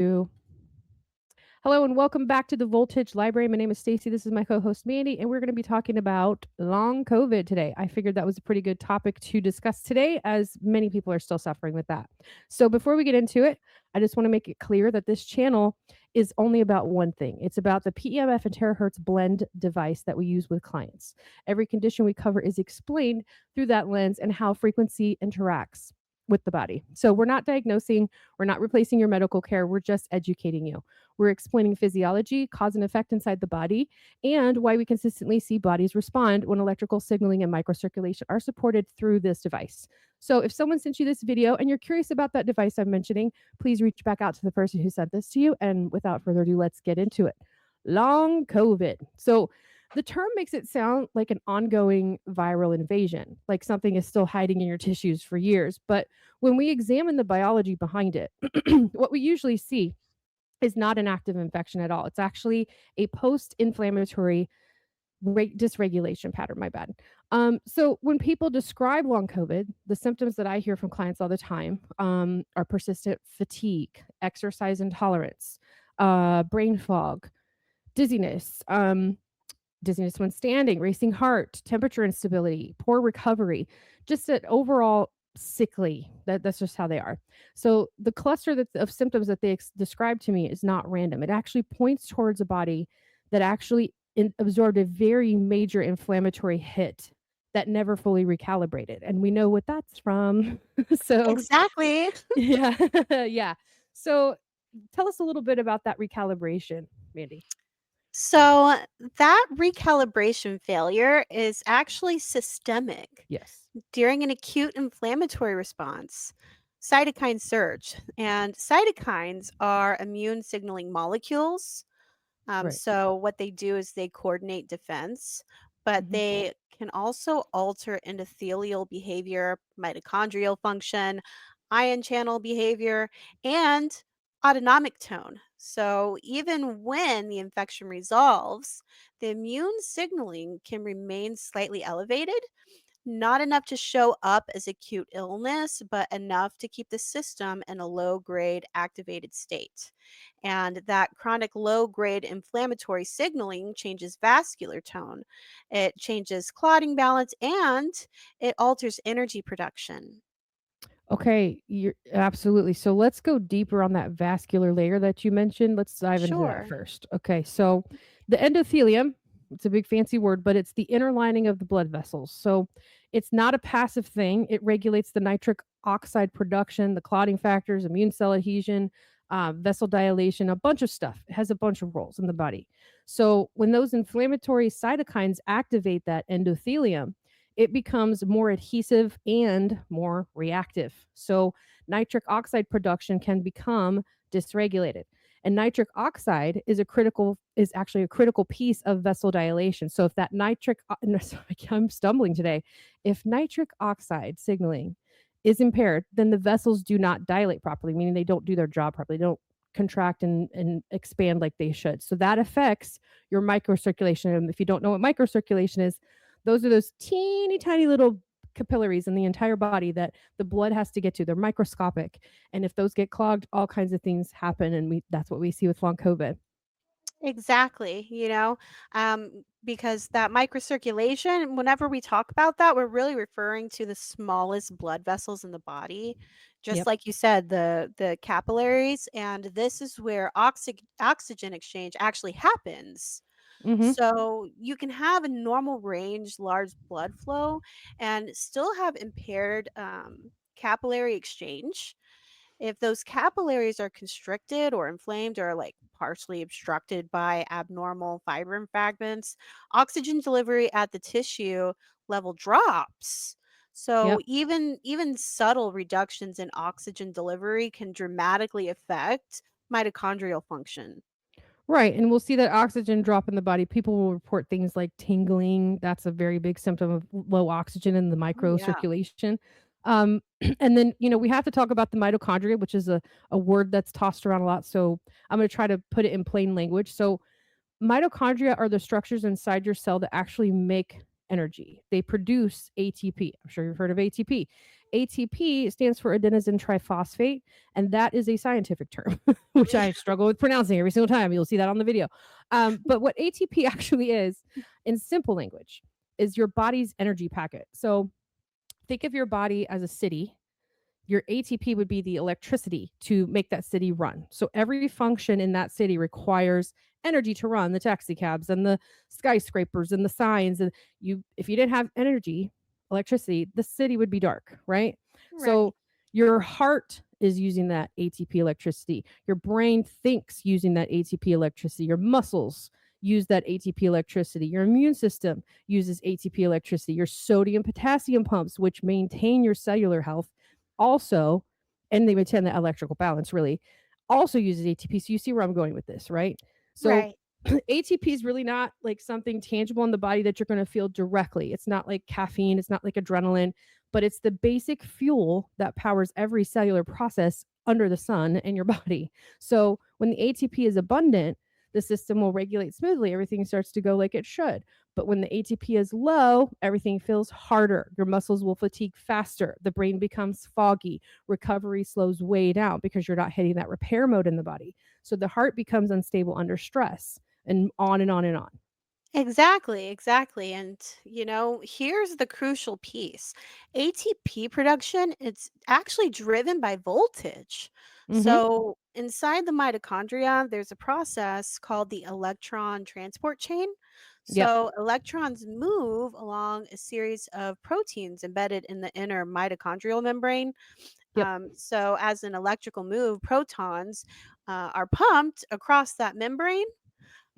Hello and welcome back to the Voltage Library. My name is Stacy. This is my co-host Mandy, and we're going to be talking about long COVID today. I figured that was a pretty good topic to discuss today, as many people are still suffering with that. So before we get into it, I just want to make it clear that this channel is only about one thing. It's about the PEMF and terahertz blend device that we use with clients. Every condition we cover is explained through that lens and how frequency interacts with the body. So we're not diagnosing, we're not replacing your medical care, we're just educating you. We're explaining physiology, cause and effect inside the body, and why we consistently see bodies respond when electrical signaling and microcirculation are supported through this device. So if someone sent you this video and you're curious about that device I'm mentioning, please reach back out to the person who sent this to you. And without further ado, let's get into it. Long COVID. So the term makes it sound like an ongoing viral invasion, like something is still hiding in your tissues for years. But when we examine the biology behind it, what we usually see is not an active infection at all. It's actually a post inflammatory dysregulation pattern. My bad. So when people describe long COVID, the symptoms that I hear from clients all the time are persistent fatigue, exercise intolerance, brain fog, dizziness, dizziness when standing, racing heart, temperature instability, poor recovery, just an overall sickly. That's just how they are. So the cluster of symptoms that they describe to me is not random. It actually points towards a body that actually absorbed a very major inflammatory hit that never fully recalibrated, and we know what that's from. So Exactly. yeah, yeah. So tell us a little bit about that recalibration, Mandy. So that recalibration failure is actually systemic. Yes. During an acute inflammatory response, cytokines surge, and cytokines are immune signaling molecules. Right. So, what they do is they coordinate defense, but Mhm. they can also alter endothelial behavior, mitochondrial function, ion channel behavior, and autonomic tone. So, even when the infection resolves, the immune signaling can remain slightly elevated, not enough to show up as acute illness, but enough to keep the system in a low grade activated state. And that chronic low grade inflammatory signaling changes vascular tone, it changes clotting balance, and it alters energy production. Okay, you're absolutely. So let's go deeper on that vascular layer that you mentioned. Let's dive into that Sure. first. Okay, so the endothelium, it's a big fancy word, but it's the inner lining of the blood vessels. So it's not a passive thing. It regulates the nitric oxide production, the clotting factors, immune cell adhesion, vessel dilation, a bunch of stuff. It has a bunch of roles in the body. So when those inflammatory cytokines activate that endothelium, it becomes more adhesive and more reactive. So nitric oxide production can become dysregulated. And nitric oxide is actually a critical piece of vessel dilation. So if that no, sorry, I'm stumbling today. If nitric oxide signaling is impaired, then the vessels do not dilate properly, meaning they don't do their job properly. They don't contract and expand like they should. So that affects your microcirculation. And if you don't know what microcirculation is, those are those teeny tiny little capillaries in the entire body that the blood has to get to. They're microscopic. And if those get clogged, all kinds of things happen. And that's what we see with long COVID. Exactly, because that microcirculation, whenever we talk about that, we're really referring to the smallest blood vessels in the body. Just Yep. like you said, the capillaries, and this is where oxygen exchange actually happens. Hmm. So you can have a normal range, large blood flow, and still have impaired capillary exchange. If those capillaries are constricted or inflamed or like partially obstructed by abnormal fibrin fragments, oxygen delivery at the tissue level drops. So Yep. even subtle reductions in oxygen delivery can dramatically affect mitochondrial function. Right. And we'll see that oxygen drop in the body. People will report things like tingling. That's a very big symptom of low oxygen in the Oh yeah. microcirculation. Um, and then, we have to talk about the mitochondria, which is a word that's tossed around a lot. So I'm going to try to put it in plain language. So mitochondria are the structures inside your cell that actually make energy. They produce ATP. I'm sure you've heard of ATP. ATP stands for adenosine triphosphate, and that is a scientific term, which I struggle with pronouncing every single time. You'll see that on the video. But what ATP actually is, in simple language, is your body's energy packet. So think of your body as a city. Your ATP would be the electricity to make that city run. So every function in that city requires energy to run, the taxi cabs and the skyscrapers and the signs. And you, if you didn't have energy, electricity, the city would be dark, right? Right. So your heart is using that ATP electricity. Your brain thinks using that ATP electricity. Your muscles use that ATP electricity. Your immune system uses ATP electricity. Your sodium potassium pumps, which maintain your cellular health, also, and they maintain the electrical balance really, also uses ATP. So you see where I'm going with this, right? So Right. ATP is really not like something tangible in the body that you're going to feel directly. It's not like caffeine, it's not like adrenaline, but it's the basic fuel that powers every cellular process under the sun in your body. So when the ATP is abundant, the system will regulate smoothly. Everything starts to go like it should. But when the ATP is low, everything feels harder. Your muscles will fatigue faster. The brain becomes foggy. Recovery slows way down because you're not hitting that repair mode in the body. So the heart becomes unstable under stress and on and on and on. Exactly, exactly. And, here's the crucial piece. ATP production, it's actually driven by voltage. Mhm. So, inside the mitochondria, there's a process called the electron transport chain. Yep. So, electrons move along a series of proteins embedded in the inner mitochondrial membrane. Yep. So, as an electrical move, protons are pumped across that membrane,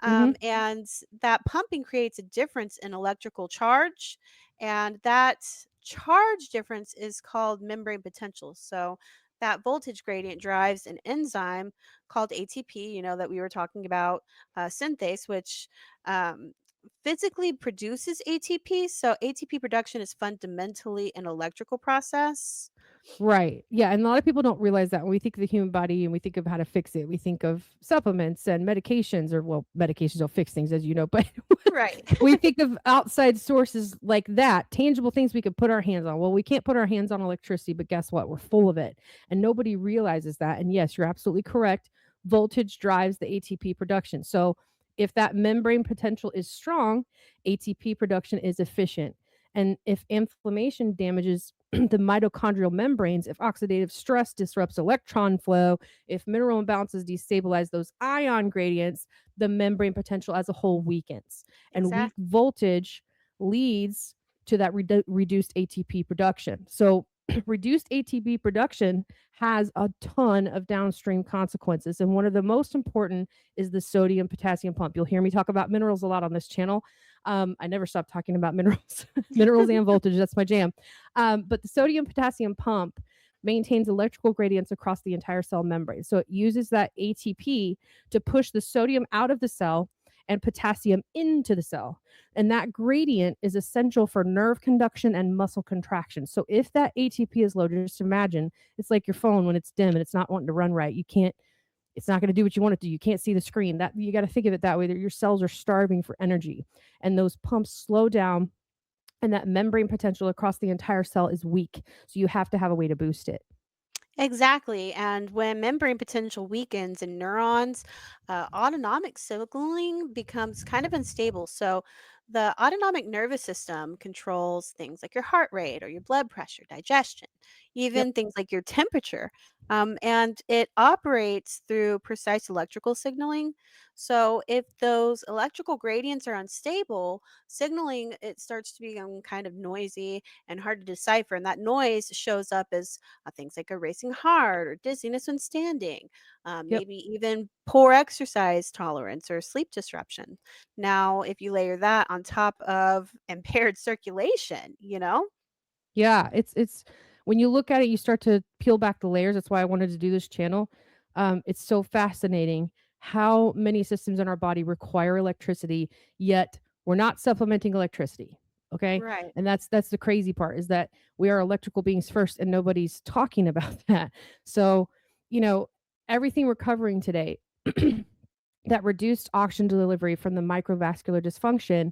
Mhm. and that pumping creates a difference in electrical charge. And that charge difference is called membrane potential. So that voltage gradient drives an enzyme called ATP, that we were talking about, synthase, which um, physically produces ATP. So ATP production is fundamentally an electrical process. Right. Yeah, and a lot of people don't realize that when we think of the human body and we think of how to fix it, we think of supplements and medications, or well, medications don't fix things, as you know, but Right. we think of outside sources like that, tangible things we could put our hands on. Well, we can't put our hands on electricity, but guess what? We're full of it. And nobody realizes that. And yes, you're absolutely correct. Voltage drives the ATP production. So if that membrane potential is strong, ATP production is efficient. And if inflammation damages the mitochondrial membranes, if oxidative stress disrupts electron flow, if mineral imbalances destabilize those ion gradients, the membrane potential as a whole weakens. And weak Exactly. voltage leads to that reduced ATP production. So, reduced ATP production has a ton of downstream consequences. And one of the most important is the sodium potassium pump. You'll hear me talk about minerals a lot on this channel. I never stop talking about minerals, minerals and voltage. That's my jam. But the sodium potassium pump maintains electrical gradients across the entire cell membrane. So it uses that ATP to push the sodium out of the cell and potassium into the cell. And that gradient is essential for nerve conduction and muscle contraction. So if that ATP is low, just imagine it's like your phone when it's dim and it's not wanting to run right. You can't, it's not going to do what you want it to do. You can't see the screen. That you got to think of it that way, that your cells are starving for energy. And those pumps slow down, and that membrane potential across the entire cell is weak. So you have to have a way to boost it. Exactly. And when membrane potential weakens in neurons, autonomic signaling becomes kind of unstable. So, the autonomic nervous system controls things like your heart rate or your blood pressure, digestion, Yep. even things like your temperature. And it operates through precise electrical signaling. So, if those electrical gradients are unstable, signaling it starts to become kind of noisy and hard to decipher. And that noise shows up as things like a racing heart or dizziness when standing, Yep. maybe even poor exercise tolerance or sleep disruption. Now, if you layer that on top of impaired circulation, Yeah, it's when you look at it, you start to peel back the layers. That's why I wanted to do this channel. It's so fascinating how many systems in our body require electricity, yet we're not supplementing electricity. Okay, Right. and that's the crazy part, is that we are electrical beings first, and nobody's talking about that. So, you know, everything we're covering today, that reduced oxygen delivery from the microvascular dysfunction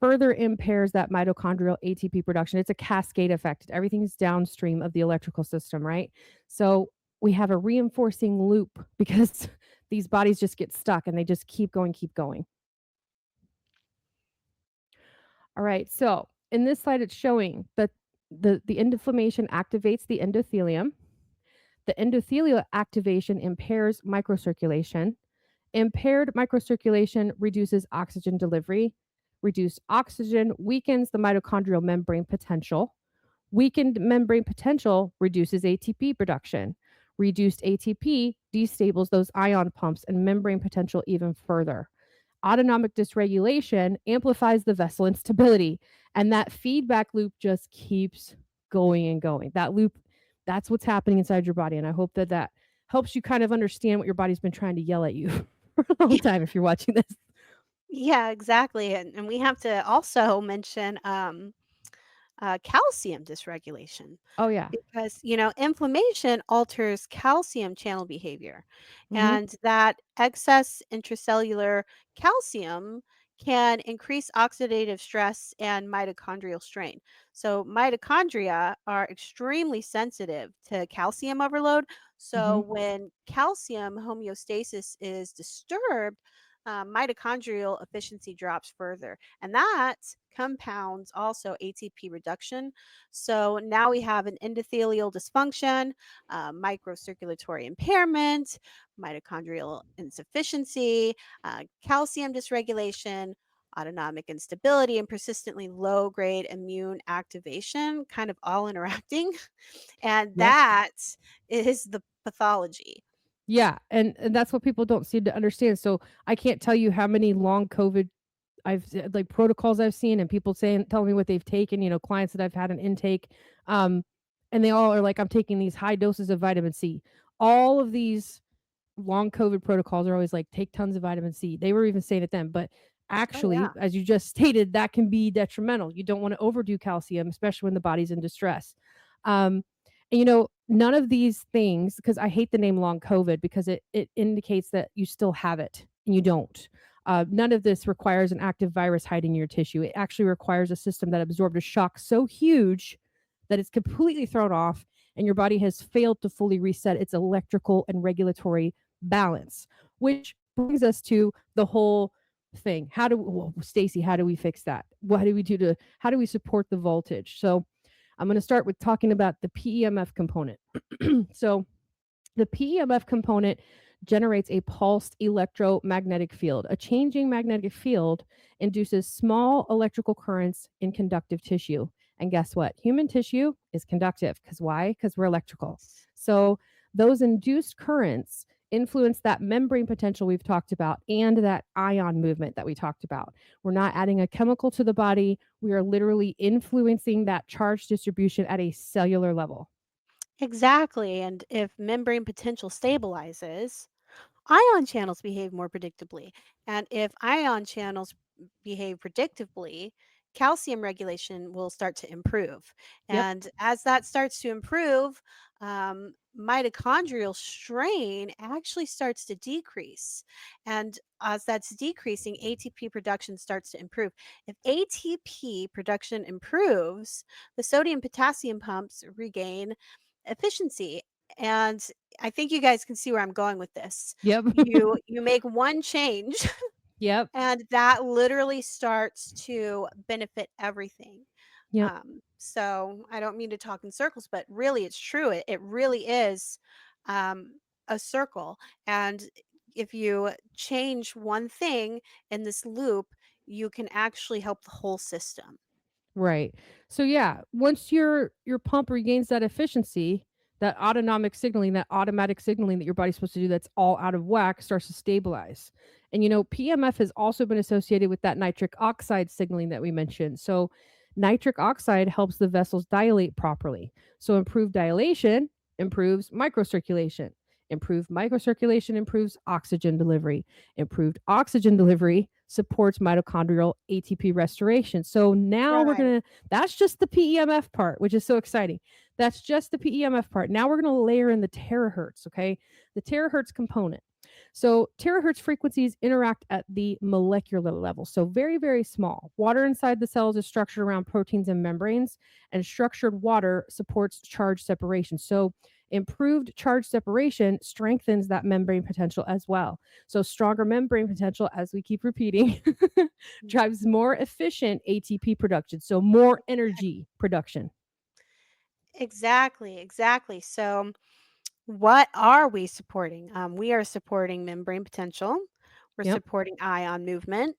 further impairs that mitochondrial ATP production. It's a cascade effect. Everything's downstream of the electrical system, right? So we have a reinforcing loop because these bodies just get stuck and they just keep going, keep going. All right. So in this slide, it's showing that the inflammation activates the endothelium. The endothelial activation impairs microcirculation. Impaired microcirculation reduces oxygen delivery. Reduced oxygen weakens the mitochondrial membrane potential. Weakened membrane potential reduces ATP production. Reduced ATP destables those ion pumps and membrane potential even further. Autonomic dysregulation amplifies the vessel instability, and that feedback loop just keeps going and going. That loop, that's what's happening inside your body, and I hope that that helps you kind of understand what your body's been trying to yell at you for a long time if you're watching this. Yeah, exactly. And we have to also mention calcium dysregulation Oh yeah. because, inflammation alters calcium channel behavior. Mhm. And that excess intracellular calcium can increase oxidative stress and mitochondrial strain. So, mitochondria are extremely sensitive to calcium overload. So, Mhm. when calcium homeostasis is disturbed, mitochondrial efficiency drops further. And that compounds also ATP reduction. So now we have an endothelial dysfunction, microcirculatory impairment, mitochondrial insufficiency, calcium dysregulation, autonomic instability, and persistently low grade immune activation, kind of all interacting. And Yep. that is the pathology. Yeah, and that's what people don't seem to understand. So I can't tell you how many long COVID like protocols I've seen and people saying telling me what they've taken, clients that I've had an intake, um, and they all are like, I'm taking these high doses of vitamin C. All of these long COVID protocols are always like, take tons of vitamin C. They were even saying it then, but Oh, yeah. actually, as you just stated, that can be detrimental. You don't want to overdo calcium, especially when the body's in distress. Um, and none of these things, because I hate the name long COVID because it indicates that you still have it and you don't. None of this requires an active virus hiding in your tissue. It actually requires a system that absorbed a shock so huge that it's completely thrown off and your body has failed to fully reset its electrical and regulatory balance, which brings us to the whole thing. Well, Stacy, how do we fix that? What do we do to how do we support the voltage? So I'm going to start with talking about the PEMF component. So the PEMF component generates a pulsed electromagnetic field. A changing magnetic field induces small electrical currents in conductive tissue. And guess what? Human tissue is conductive. Because why? Because we're electrical. So those induced currents influence that membrane potential we've talked about and that ion movement that we talked about. We're not adding a chemical to the body. We are literally influencing that charge distribution at a cellular level. Exactly. And if membrane potential stabilizes, ion channels behave more predictably. And if ion channels behave predictably, calcium regulation will start to improve. Yep. And as that starts to improve, mitochondrial strain actually starts to decrease. And as that's decreasing, ATP production starts to improve. If ATP production improves, the sodium potassium pumps regain efficiency. And I think you guys can see where I'm going with this. Yep. You make one change Yep. and that literally starts to benefit everything. Yep. So I don't mean to talk in circles, but really it's true. It really is a circle. And if you change one thing in this loop, you can actually help the whole system. Right. So yeah, once your pump regains that efficiency, that autonomic signaling, that automatic signaling that your body's supposed to do that's all out of whack starts to stabilize. And PMF has also been associated with that nitric oxide signaling that we mentioned. So nitric oxide helps the vessels dilate properly. So improved dilation improves microcirculation. Improved microcirculation improves oxygen delivery. Improved oxygen delivery supports mitochondrial ATP restoration. So now Right. that's just the PEMF part, which is so exciting. That's just the PEMF part. Now we're going to layer in the terahertz, okay? The terahertz component. So terahertz frequencies interact at the molecular level, so very, very small. Water inside the cells is structured around proteins and membranes, and structured water supports charge separation. So improved charge separation strengthens that membrane potential as well. So stronger membrane potential, as we keep repeating, Mm. drives more efficient ATP production, so more energy production. Exactly, exactly. So, what are we supporting? We are supporting membrane potential. We're Yep. supporting ion movement.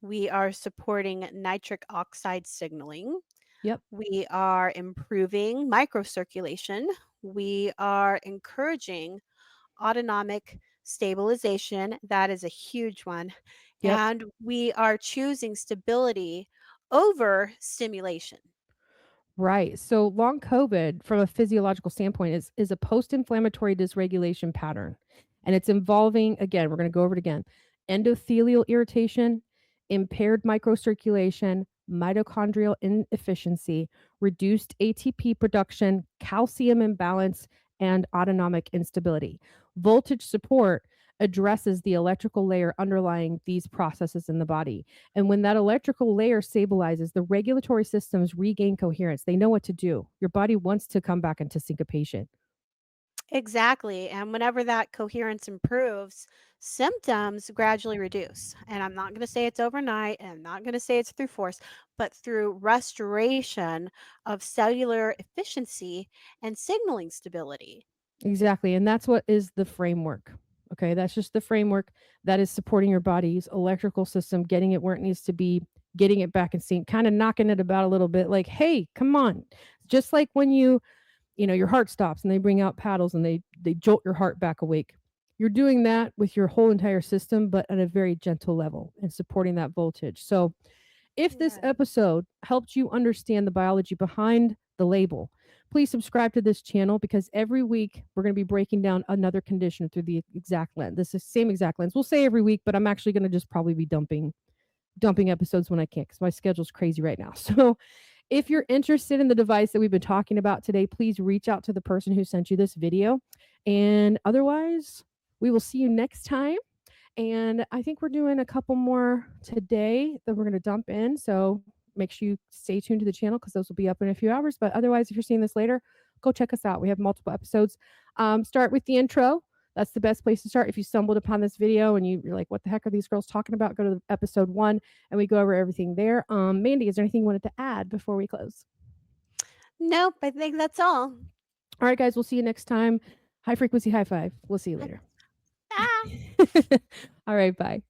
We are supporting nitric oxide signaling. Yep. We are improving microcirculation. We are encouraging autonomic stabilization. That is a huge one. Yep. And we are choosing stability over stimulation. Right. So long COVID, from a physiological standpoint, is a post-inflammatory dysregulation pattern. And it's involving, again, we're going to go over it again, endothelial irritation, impaired microcirculation, mitochondrial inefficiency, reduced ATP production, calcium imbalance, and autonomic instability. Voltage support addresses the electrical layer underlying these processes in the body. And when that electrical layer stabilizes, the regulatory systems regain coherence. They know what to do. Your body wants to come back into syncopation. Exactly. And whenever that coherence improves, symptoms gradually reduce. And I'm not going to say it's overnight, and I'm not going to say it's through force, but through restoration of cellular efficiency and signaling stability. Exactly. And that's what is the framework. Okay. That's just the framework that is supporting your body's electrical system, getting it where it needs to be, getting it back in sync, kind of knocking it about a little bit like, hey, come on. Just like when your heart stops and they bring out paddles and they jolt your heart back awake. You're doing that with your whole entire system, but at a very gentle level and supporting that voltage. So if this Right. episode helped you understand the biology behind the label, please subscribe to this channel because every week we're going to be breaking down another condition through the exact lens. This is the same exact lens. We'll say every week, but I'm actually going to just probably be dumping episodes when I can because my schedule's crazy right now. So if you're interested in the device that we've been talking about today, please reach out to the person who sent you this video. And otherwise, we will see you next time. And I think we're doing a couple more today that we're going to dump in. So make sure you stay tuned to the channel because those will be up in a few hours. But otherwise, if you're seeing this later, go check us out. We have multiple episodes. Start with the intro. That's the best place to start. If you stumbled upon this video and you're like, what the heck are these girls talking about? Go to episode 1 and we go over everything there. Mandy, is there anything you wanted to add before we close? Nope, I think that's all. All right, guys, we'll see you next time. High frequency high five. We'll see you later. Ah. All right, bye.